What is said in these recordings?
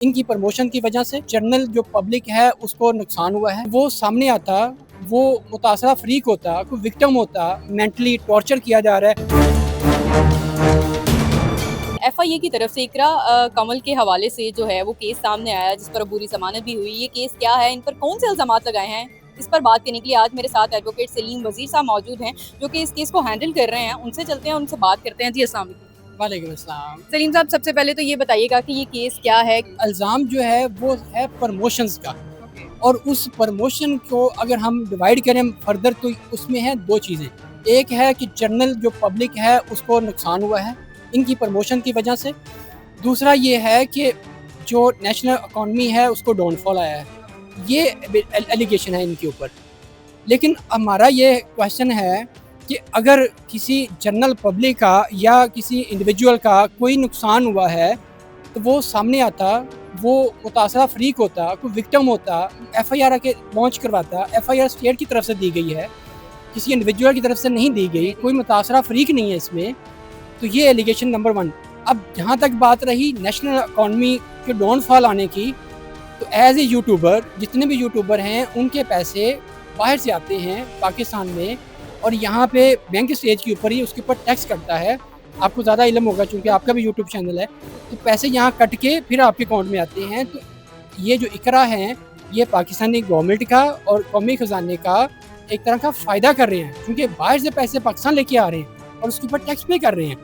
इनकी प्रमोशन की वजह से जनरल जो पब्लिक है उसको नुकसान हुआ है। वो सामने आता, वो मुतासरा फ्रीक होता, कोई विक्टिम होता, मेंटली टॉर्चर किया जा रहा है। एफआईए की तरफ से इकरा कमल के हवाले से जो है वो केस सामने आया जिस पर अबूरी जमानत भी हुई। ये केस क्या है, इन पर कौन से इल्जामात लगाए हैं, इस पर बात करने के लिए आज मेरे साथ एडवोकेट सलीम वजीर साहब मौजूद हैं जो कि इस केस को हैंडल कर रहे हैं। उनसे चलते हैं, उनसे बात करते हैं। जी अस्सलाम वालेकुम। वालेकुम अस्सलाम। सलीम साहब, सबसे पहले तो ये बताइएगा कि ये केस क्या है। इल्ज़ाम जो है वो है प्रमोशंस का, और उस प्रमोशन को अगर हम डिवाइड करें फर्दर तो उसमें है दो चीज़ें। एक है कि जनरल जो पब्लिक है उसको नुकसान हुआ है इनकी प्रमोशन की वजह से। दूसरा ये है कि जो नेशनल इकॉनमी है उसको डाउनफॉल आया है। ये एलिगेशन है इनके ऊपर। लेकिन हमारा ये क्वेश्चन है कि अगर किसी जनरल पब्लिक का या किसी इंडिविजुअल का कोई नुकसान हुआ है तो वो सामने आता, वो मुतासरा फ्रीक होता, कोई विक्टिम होता, एफआईआर के लॉन्च करवाता। एफआईआर स्टेट की तरफ से दी गई है, किसी इंडिविजुअल की तरफ से नहीं दी गई, कोई मुतासरा फ्रीक नहीं है इसमें। तो ये एलिगेशन नंबर 1। अब जहाँ तक बात रही नेशनल इकॉनमी के डाउनफॉल आने की, तो एज ए यूट्यूबर जितने भी यूट्यूबर हैं उनके पैसे बाहर से आते हैं पाकिस्तान में, और यहाँ पे बैंक स्टेज के ऊपर ही उसके ऊपर टैक्स कटता है। आपको ज़्यादा इल्म होगा क्योंकि आपका भी यूट्यूब चैनल है। तो पैसे यहाँ कट के फिर आपके अकाउंट में आते हैं। तो ये जो इकरा हैं ये पाकिस्तानी गवर्नमेंट का और कौमी ख़जाने का एक तरह का फ़ायदा कर रहे हैं, क्योंकि बाहर से पैसे पाकिस्तान लेके आ रहे हैं और उसके ऊपर टैक्स पे कर रहे हैं।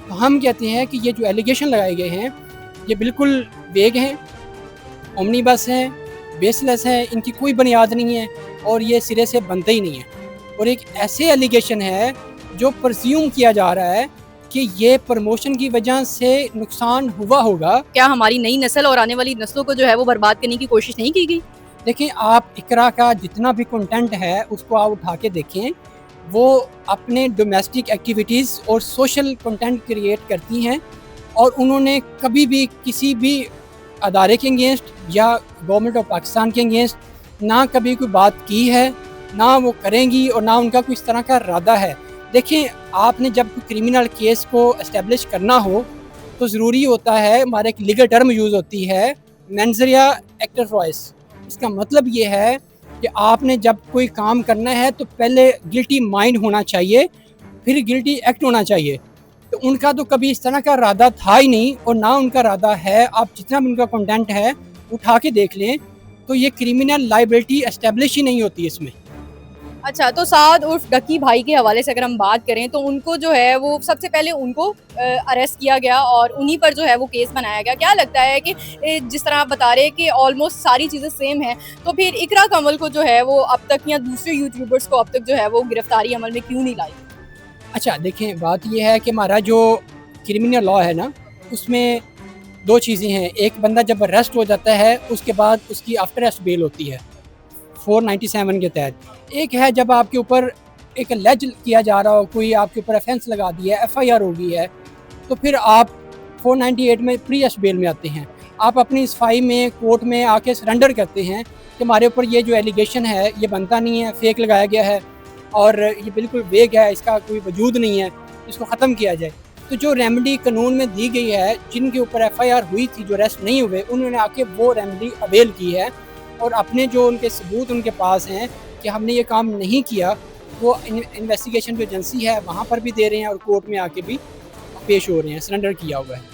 तो हम कहते हैं कि ये जो एलिगेशन लगाए गए हैं ये बिल्कुल वेग हैं, ओमनीबस हैं, बेसलेस हैं, इनकी कोई बुनियाद नहीं है और ये सिरे से बनते ही नहीं है। और एक ऐसे एलिगेशन है जो प्रज्यूम किया जा रहा है कि ये प्रमोशन की वजह से नुकसान हुआ होगा। क्या हमारी नई नस्ल और आने वाली नस्लों को जो है वो बर्बाद करने की कोशिश नहीं की गई? देखिए, आप इकरा का जितना भी कंटेंट है उसको आप उठा के देखें, वो अपने डोमेस्टिक एक्टिविटीज़ और सोशल कंटेंट क्रिएट करती हैं, और उन्होंने कभी भी किसी भी अदारे के अगेंस्ट या गवर्नमेंट ऑफ पाकिस्तान के अगेंस्ट ना कभी कोई बात की है, ना वो करेंगी, और ना उनका कोई इस तरह का इरादा है। देखिए, आपने जब कोई क्रिमिनल केस को एस्टेब्लिश करना हो तो ज़रूरी होता है, हमारे एक लीगल टर्म यूज़ होती है मेंजरिया एक्टर वॉइस। इसका मतलब ये है कि आपने जब कोई काम करना है तो पहले गिल्टी माइंड होना चाहिए, फिर गिल्टी एक्ट होना चाहिए। तो उनका तो कभी इस तरह का इरादा था ही नहीं, और ना उनका इरादा है। आप जितना भी उनका कंटेंट है उठा के देख लें तो ये क्रिमिनल लाइबिलिटी एस्टेब्लिश ही नहीं होती इसमें। अच्छा, तो साद उर्फ डकी भाई के हवाले से अगर हम बात करें तो उनको जो है वो सबसे पहले उनको अरेस्ट किया गया और उन्हीं पर जो है वो केस बनाया गया। क्या लगता है कि जिस तरह आप बता रहे हैं कि ऑलमोस्ट सारी चीज़ें सेम हैं, तो फिर इकरा कमल को जो है वो अब तक या दूसरे यूट्यूबर्स को अब तक जो है वो गिरफ्तारी अमल में क्यों नहीं लाई? अच्छा, देखें, बात ये है कि हमारा जो क्रिमिनल लॉ है ना, उसमें दो चीज़ें हैं। एक बंदा जब अरेस्ट हो जाता है उसके बाद उसकी आफ्टर अरेस्ट बेल होती है 497 के तहत। एक है जब आपके ऊपर एक अलैज किया जा रहा हो, कोई आपके ऊपर ऑफेंस लगा दिया है, एफआईआर हो गई है, तो फिर आप 498 में प्री अरेस्ट बेल में आते हैं। आप अपनी सफाई में कोर्ट में आके सरेंडर करते हैं कि हमारे ऊपर ये जो एलिगेशन है ये बनता नहीं है, फेक लगाया गया है और ये बिल्कुल वेग है, इसका कोई वजूद नहीं है, इसको ख़त्म किया जाए। तो जो रेमेडी कानून में दी गई है, जिनके ऊपर एफआईआर हुई थी, जो अरेस्ट नहीं हुए, उन्होंने आके वो रेमेडी अवेल की है, और अपने जो उनके सबूत उनके पास हैं कि हमने ये काम नहीं किया, वो इन्वेस्टिगेशन जो एजेंसी है वहाँ पर भी दे रहे हैं और कोर्ट में आके भी पेश हो रहे हैं, सरेंडर किया हुआ है।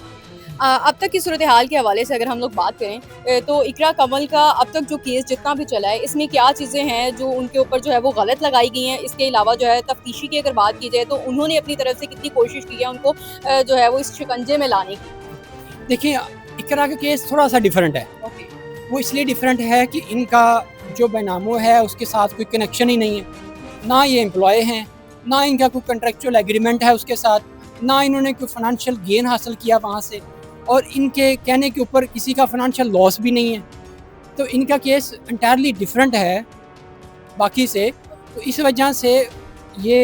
अब तक की सूरत हाल के हवाले से अगर हम लोग बात करें तो इकरा कमल का अब तक जो केस जितना भी चला है, इसमें क्या चीज़ें हैं जो उनके ऊपर जो है वो गलत लगाई गई हैं? इसके अलावा जो है तफ्तीशी की अगर बात की जाए तो उन्होंने अपनी तरफ से कितनी कोशिश की है उनको जो है वो इस शिकंजे में लाने की? देखिए, इकरा का केस थोड़ा सा डिफरेंट है। ओके। वो इसलिए डिफरेंट है कि इनका जो बेनामो है उसके साथ कोई कनेक्शन ही नहीं है। ना ये एम्प्लॉय हैं, ना इनका कोई कॉन्ट्रैक्चुअल एग्रीमेंट है उसके साथ, ना इन्होंने कोई फाइनेंशियल गेन हासिल किया वहाँ से, और इनके कहने के ऊपर किसी का फाइनेंशियल लॉस भी नहीं है। तो इनका केस एंटायरली डिफरेंट है बाकी से। तो इस वजह से ये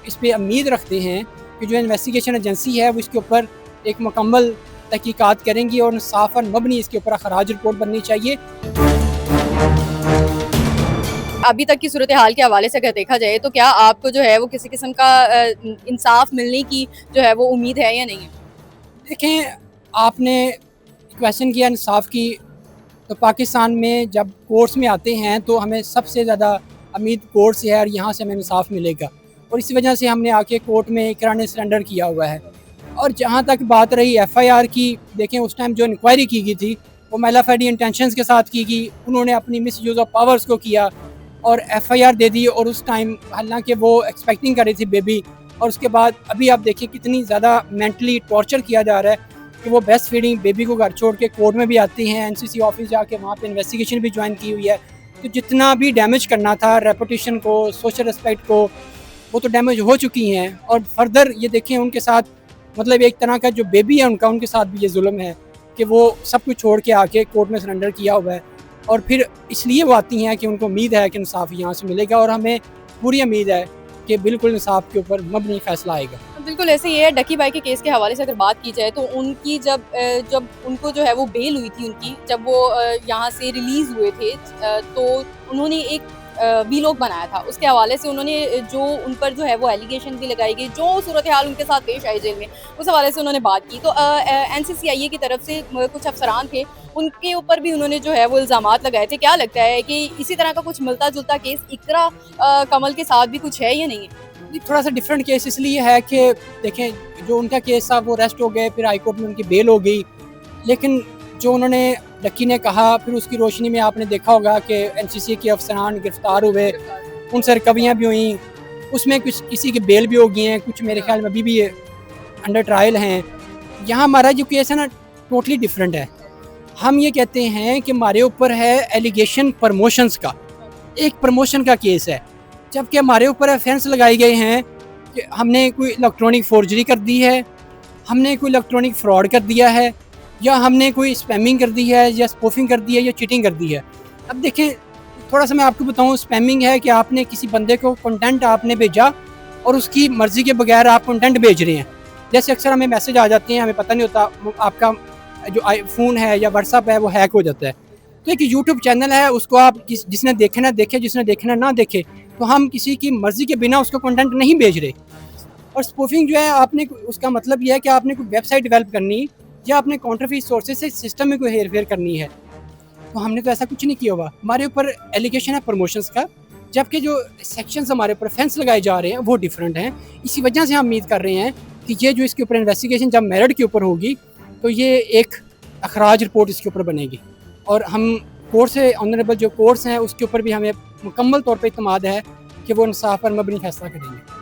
इस पे उम्मीद रखते हैं कि जो इन्वेस्टिगेशन एजेंसी है वो इसके ऊपर एक मुकम्मल तहकीकात करेंगी और साफ़ और मबनी इसके ऊपर खराज रिपोर्ट बननी चाहिए। अभी तक की सूरत हाल के हवाले से अगर देखा जाए तो क्या आपको जो है वो किसी किस्म का इंसाफ मिलने की जो है वो उम्मीद है या नहीं है? देखें, आपने क्वेश्चन किया इंसाफ की, तो पाकिस्तान में जब कोर्ट्स में आते हैं तो हमें सबसे ज़्यादा उम्मीद कोर्ट से है और यहाँ से हमें इंसाफ मिलेगा, और इसी वजह से हमने आके कोर्ट में इकरार सरेंडर किया हुआ है। और जहाँ तक बात रही FIR की, देखें उस टाइम जो इंक्वायरी की गई थी वो मेलाफेडी इंटेंशंस के साथ की गई, उन्होंने अपनी मिस यूज़ ऑफ पावर्स को किया और FIR दे दी, और उस टाइम हालांकि वो एक्सपेक्टिंग कर रही थी बेबी, और उसके बाद अभी आप देखिए कितनी ज़्यादा मेंटली टॉर्चर किया जा रहा है कि वो ब्रेस्ट फीडिंग बेबी को घर छोड़ के कोर्ट में भी आती हैं, NCC ऑफिस जाके वहाँ पे इन्वेस्टिगेशन भी ज्वाइन की हुई है। तो जितना भी डैमेज करना था रेपुटेशन को, सोशल रिस्पेक्ट को, वो तो डैमेज हो चुकी हैं। और फर्दर ये देखें उनके साथ, मतलब एक तरह का जो बेबी है उनका, उनके साथ भी ये जुल्म है कि वो सब कुछ छोड़ के आके कोर्ट में सरेंडर किया हुआ है, और फिर इसलिए वो आती हैं कि उनको उम्मीद है कि इंसाफ यहाँ से मिलेगा, और हमें पूरी उम्मीद है कि बिल्कुल इंसाफ के ऊपर मबनी फैसला आएगा। बिल्कुल ऐसे ही है। डकी भाई के केस के हवाले से अगर बात की जाए तो उनकी जब उनको जो है वो बेल हुई थी, उनकी जब वो यहाँ से रिलीज़ हुए थे, तो उन्होंने एक वीलॉग बनाया था। उसके हवाले से उन्होंने जो उन पर जो है वो एलिगेशन भी लगाई गई, जो सूरत हाल उनके साथ पेश आई जेल में, उस हवाले से उन्होंने बात की। तो NCCIA की तरफ से कुछ अफसरान थे, उनके ऊपर भी उन्होंने जो है वो इल्ज़ामात लगाए थे। क्या लगता है कि इसी तरह का कुछ मिलता-जुलता केस इकरा कमल के साथ भी कुछ है या नहीं है? थोड़ा सा डिफरेंट केस इसलिए है कि देखें जो उनका केस था वो अरेस्ट हो गए, फिर हाई कोर्ट में उनकी बेल हो गई, लेकिन जो उन्होंने डक्की ने कहा, फिर उसकी रोशनी में आपने देखा होगा कि NCC के अफसरान गिरफ्तार हुए, उनसे रिकवरियाँ भी हुई, उसमें कुछ किसी की बेल भी हो गई हैं, कुछ मेरे ख्याल में अभी भी अंडर ट्रायल हैं। यहाँ हमारा जो केस है ना टोटली डिफरेंट है। हम ये कहते हैं कि हमारे ऊपर है एलिगेशन प्रमोशंस का, एक प्रमोशन का केस है, जबकि हमारे ऊपर ऑफेंस लगाए गए हैं कि हमने कोई इलेक्ट्रॉनिक फोर्जरी कर दी है, हमने कोई इलेक्ट्रॉनिक फ्रॉड कर दिया है, या हमने कोई स्पैमिंग कर दी है, या स्पूफिंग कर दी है, या चीटिंग कर दी है। अब देखें थोड़ा सा मैं आपको बताऊं, स्पैमिंग है कि आपने किसी बंदे को कंटेंट आपने भेजा और उसकी मर्ज़ी के बगैर आप कंटेंट भेज रहे हैं। जैसे अक्सर हमें मैसेज आ जाते हैं, हमें पता नहीं होता, आपका जो फ़ोन है या व्हाट्सअप है वो हैक हो जाता है। तो एक यूट्यूब चैनल है, उसको आप जिसने देखना देखे, जिसने देखना ना देखे, तो हम किसी की मर्ज़ी के बिना उसको कंटेंट नहीं भेज रहे। और स्पूफिंग जो है, आपने उसका मतलब ये है कि आपने कोई वेबसाइट डेवलप करनी या अपने काउंटरफीट सोर्सेज से सिस्टम में कोई हेर फेर करनी है, तो हमने तो ऐसा कुछ नहीं किया हुआ। हमारे ऊपर एलिगेशन है प्रमोशंस का, जबकि जो सेक्शंस हमारे ऊपर फेंस लगाए जा रहे हैं वो डिफरेंट हैं। इसी वजह से हम उम्मीद कर रहे हैं कि ये जो इसके ऊपर इन्वेस्टिगेशन जब मेरिट के ऊपर होगी तो ये एक अखराज रिपोर्ट इसके ऊपर बनेगी, और हम कोर्ट से ऑनरेबल जो कोर्ट्स हैं उसके ऊपर भी हमें मुकम्मल तौर पर इत्मीनान है कि वो इंसाफ पर मबनी फैसला करेंगे।